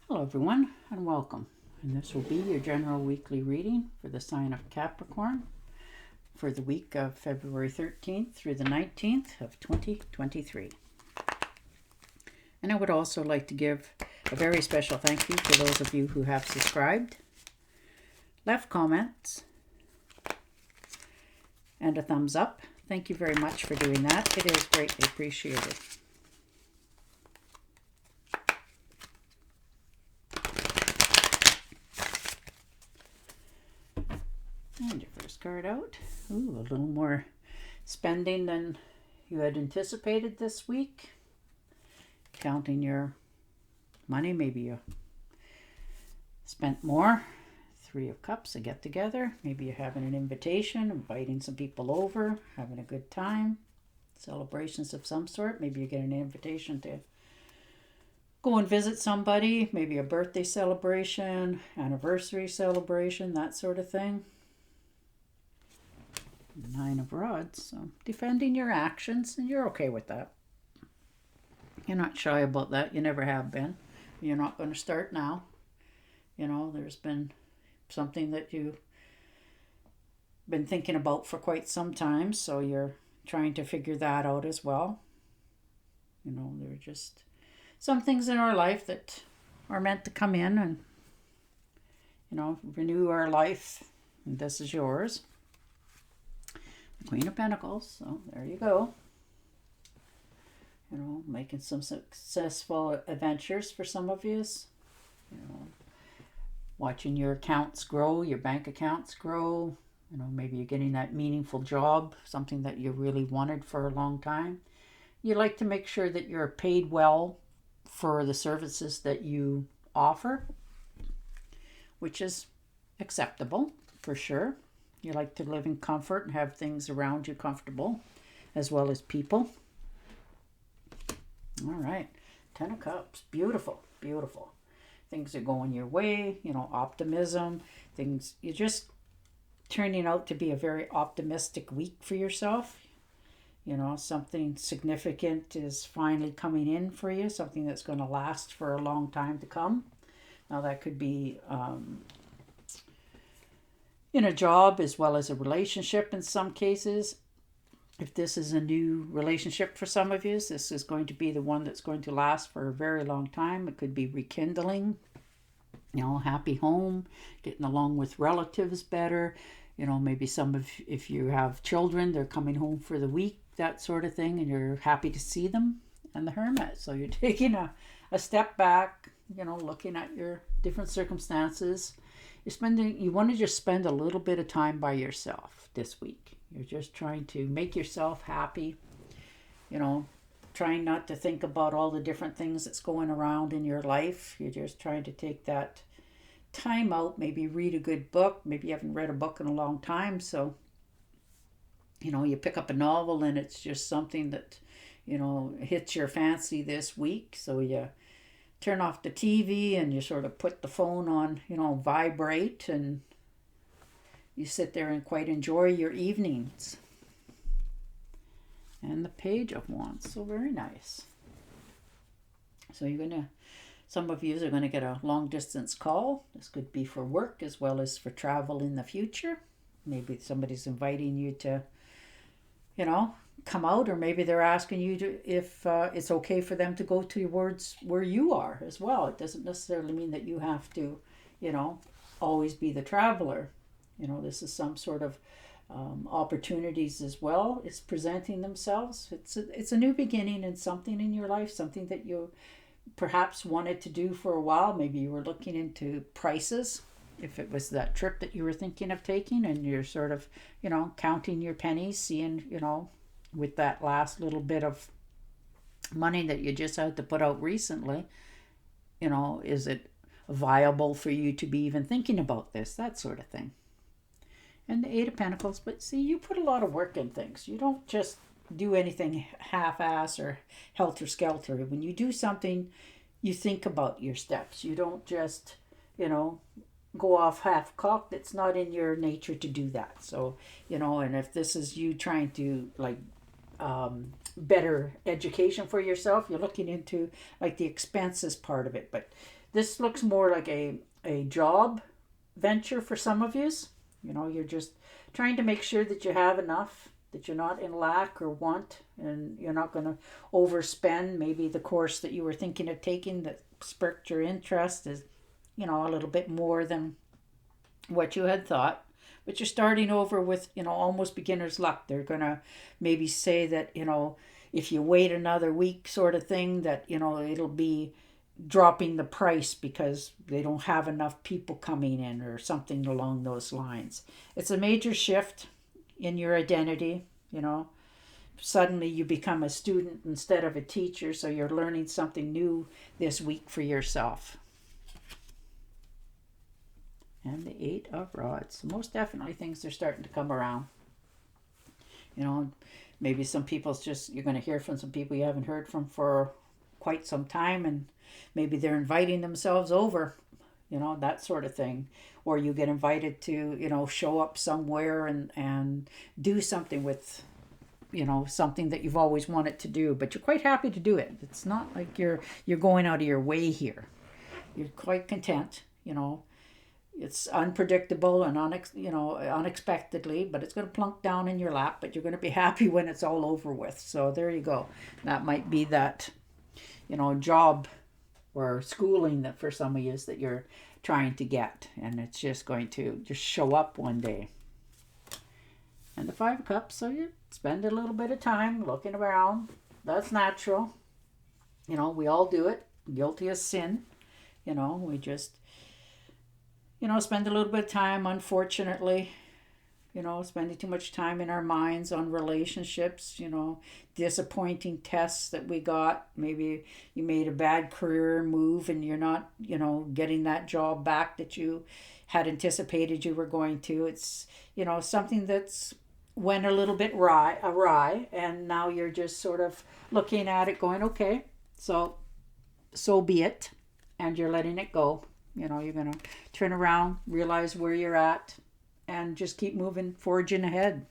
Hello everyone and welcome. And this will be your general weekly reading for the sign of Capricorn for the week of February 13th through the 19th of 2023. And I would also like to give a very special thank you to those of you who have subscribed, left comments, and a thumbs up. Thank you very much for doing that. It is greatly appreciated. And your first card out. Ooh, a little more spending than you had anticipated this week. Counting your money, maybe you spent more. Three of Cups, a get together. Maybe you're having an invitation, inviting some people over, having a good time. Celebrations of some sort. Maybe you get an invitation to go and visit somebody. Maybe a birthday celebration, anniversary celebration, that sort of thing. Nine of Rods, so defending your actions, and you're okay with that. You're not shy about that. You never have been. You're not going to start now. You know, there's been something that you've been thinking about for quite some time, so you're trying to figure that out as well. You know, there are just some things in our life that are meant to come in and, you know, renew our life, and this is yours. The Queen of Pentacles, so there you go. You know, making some successful adventures for some of you. You know, watching your accounts grow, your bank accounts grow. You know, maybe you're getting that meaningful job, something that you really wanted for a long time. You like to make sure that you're paid well for the services that you offer, which is acceptable for sure. You like to live in comfort and have things around you comfortable, as well as people. All right. 10 of Cups. Beautiful. Beautiful. Things are going your way. You know, optimism. Things, you're just turning out to be a very optimistic week for yourself. You know, something significant is finally coming in for you. Something that's going to last for a long time to come. Now, that could be in a job as well as a relationship in some cases. If this is a new relationship for some of you, this is going to be the one that's going to last for a very long time. It could be rekindling, you know, happy home, getting along with relatives better. You know, maybe if you have children, they're coming home for the week, that sort of thing, and you're happy to see them. And the Hermit. So you're taking a step back, you know, looking at your different circumstances. You want to just spend a little bit of time by yourself this week. You're just trying to make yourself happy, you know, trying not to think about all the different things that's going around in your life. You're just trying to take that time out, maybe read a good book. Maybe you haven't read a book in a long time, so, you know, you pick up a novel and it's just something that, you know, hits your fancy this week. So you turn off the TV and you sort of put the phone on, you know, vibrate, and you sit there and quite enjoy your evenings. And the Page of Wands, so very nice. So some of you are going to get a long distance call. This could be for work as well as for travel in the future. Maybe somebody's inviting you to, you know, come out, or maybe they're asking you if it's okay for them to go towards where you are as well. It doesn't necessarily mean that you have to, you know, always be the traveler. You know, this is some sort of opportunities as well. It's presenting themselves. It's a new beginning in something in your life, something that you perhaps wanted to do for a while. Maybe you were looking into prices, if it was that trip that you were thinking of taking, and you're sort of, you know, counting your pennies, seeing, you know, with that last little bit of money that you just had to put out recently, you know, is it viable for you to be even thinking about this, that sort of thing. And the Eight of Pentacles, but see, you put a lot of work in things. You don't just do anything half-ass or helter-skelter. When you do something, you think about your steps. You don't just, you know, go off half-cocked. It's not in your nature to do that. So, you know, and if this is you trying to, like, better education for yourself, you're looking into, like, the expenses part of it. But This looks more like a job venture for some of you. You know, you're just trying to make sure that you have enough, that you're not in lack or want, and you're not going to overspend. Maybe the course that you were thinking of taking that sparked your interest is, you know, a little bit more than what you had thought. But you're starting over with, you know, almost beginner's luck. They're going to maybe say that, you know, if you wait another week sort of thing, that, you know, it'll be dropping the price because they don't have enough people coming in or something along those lines. It's a major shift in your identity, you know. Suddenly you become a student instead of a teacher, so you're learning something new this week for yourself. And the 8 of Rods. So most definitely things are starting to come around. You know, maybe some people's just, you're going to hear from some people you haven't heard from for quite some time, and maybe they're inviting themselves over, you know, that sort of thing. Or you get invited to, you know, show up somewhere and do something with, you know, something that you've always wanted to do, but you're quite happy to do it. It's not like you're going out of your way here. You're quite content, you know. It's unpredictable and unexpectedly, but it's going to plunk down in your lap, but you're going to be happy when it's all over with. So there you go. That might be that, you know, job or schooling that for some of you that you're trying to get, and it's just going to just show up one day. And the 5 of Cups, so you spend a little bit of time looking around. That's natural. You know, we all do it. Guilty as sin. You know, we just, you know, spend a little bit of time, unfortunately, you know, spending too much time in our minds on relationships, you know, disappointing tests that we got. Maybe you made a bad career move and you're not, you know, getting that job back that you had anticipated you were going to. It's, you know, something that's went a little bit awry, and now you're just sort of looking at it going, okay, so be it, and you're letting it go. You know, you're going to turn around, realize where you're at, and just keep moving, forging ahead.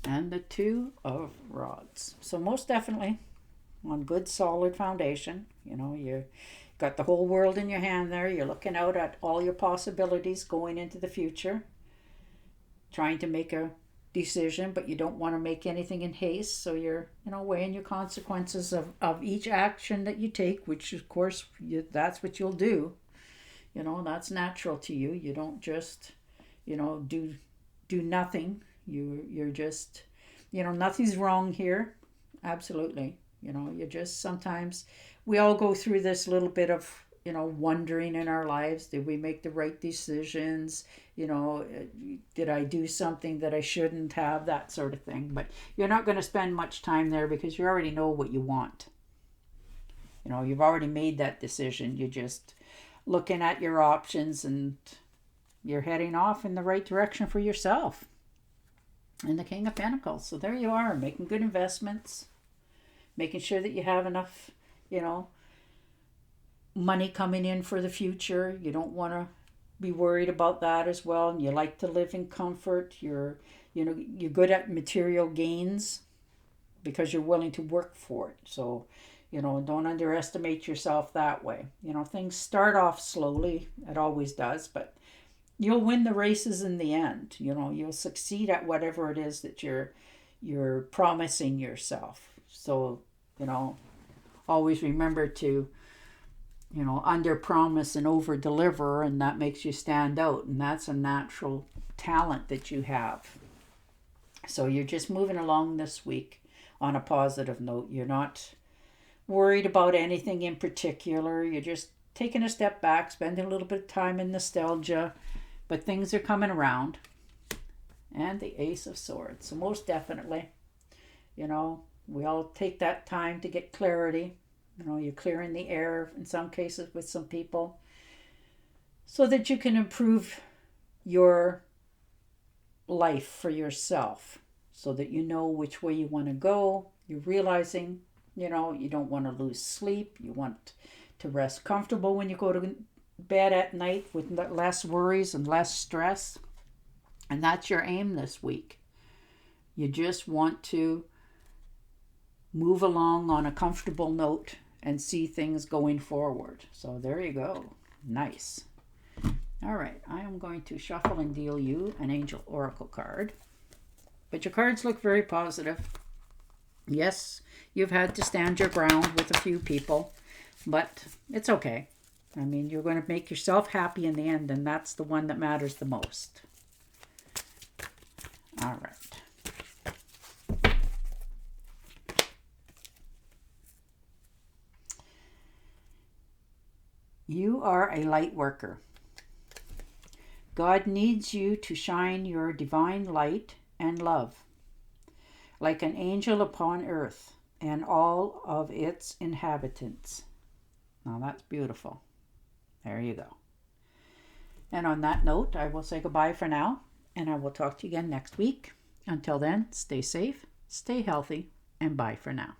And the 2 of Rods. So most definitely on good, solid foundation. You know, you got the whole world in your hand there. You're looking out at all your possibilities going into the future. Trying to make a decision, but you don't want to make anything in haste, so you're, you know, weighing your consequences of each action that you take, which of course that's what you'll do. You know, that's natural to you. You don't just, you know, do nothing. You're just, you know, nothing's wrong here. Absolutely. You know, you just, sometimes we all go through this little bit of, you know, wondering in our lives, did we make the right decisions? You know, did I do something that I shouldn't have? That sort of thing. But you're not going to spend much time there because you already know what you want. You know, you've already made that decision. You're just looking at your options and you're heading off in the right direction for yourself. And the King of Pentacles. So there you are, making good investments, making sure that you have enough, you know, money coming in for the future. You don't want to be worried about that as well. And you like to live in comfort. You're good at material gains because you're willing to work for it. So, you know, don't underestimate yourself that way. You know, things start off slowly. It always does, but you'll win the races in the end. You know, you'll succeed at whatever it is that you're promising yourself. So, you know, always remember to, you know, under promise and over deliver, and that makes you stand out, and that's a natural talent that you have. So you're just moving along this week on a positive note. You're not worried about anything in particular. You're just taking a step back, spending a little bit of time in nostalgia, but things are coming around. And the Ace of Swords. So most definitely, you know, we all take that time to get clarity. You know, you're clearing the air in some cases with some people so that you can improve your life for yourself, so that you know which way you want to go. You're realizing, you know, you don't want to lose sleep. You want to rest comfortable when you go to bed at night with less worries and less stress. And that's your aim this week. You just want to move along on a comfortable note and see things going forward. So there you go. Nice. All right, I am going to shuffle and deal you an Angel Oracle card. But your cards look very positive. Yes, you've had to stand your ground with a few people, but it's okay. I mean, you're going to make yourself happy in the end, and that's the one that matters the most. All right. You are a light worker. God needs you to shine your divine light and love, like an angel upon earth and all of its inhabitants. Now that's beautiful. There you go. And on that note, I will say goodbye for now, and I will talk to you again next week. Until then, stay safe, stay healthy, and bye for now.